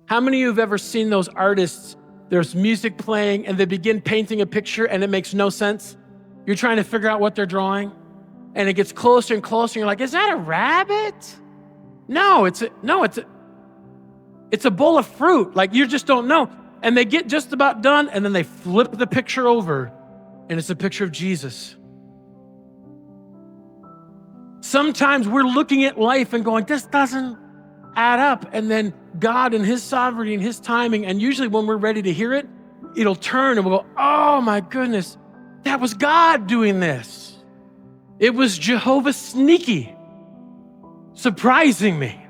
How many of you have ever seen those artists, there's music playing and they begin painting a picture and it makes no sense? You're trying to figure out what they're drawing and it gets closer and closer and you're like, is that a rabbit? No, it's a bowl of fruit. Like, you just don't know. And they get just about done and then they flip the picture over and it's a picture of Jesus. Sometimes we're looking at life and going, this doesn't add up. And then God and his sovereignty and his timing, and usually when we're ready to hear it, it'll turn and we'll go, oh my goodness, that was God doing this. It was Jehovah Sneaky surprising me.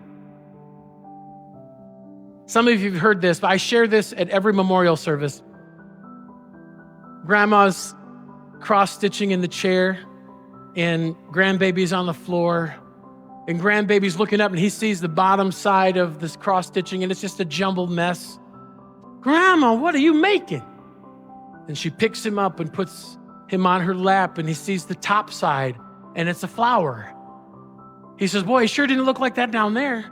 Some of you have heard this, but I share this at every memorial service. Grandma's cross-stitching in the chair and grandbaby's on the floor. And grandbaby's looking up and he sees the bottom side of this cross-stitching and it's just a jumbled mess. Grandma, what are you making? And she picks him up and puts him on her lap and he sees the top side and it's a flower. He says, boy, it sure didn't look like that down there.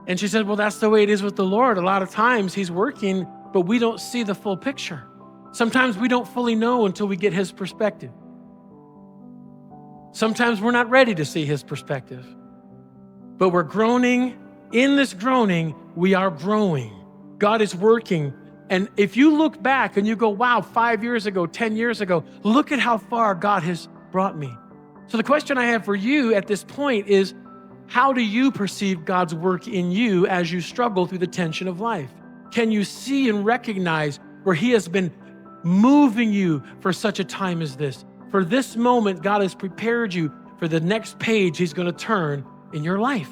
And she said, well, that's the way it is with the Lord. A lot of times he's working, but we don't see the full picture. Sometimes we don't fully know until we get his perspective. Sometimes we're not ready to see his perspective. But we're groaning. In this groaning, we are growing. God is working. And if you look back and you go, wow, 5 years ago, 10 years ago, look at how far God has brought me. So the question I have for you at this point is, how do you perceive God's work in you as you struggle through the tension of life? Can you see and recognize where he has been moving you for such a time as this? For this moment, God has prepared you for the next page he's going to turn in your life.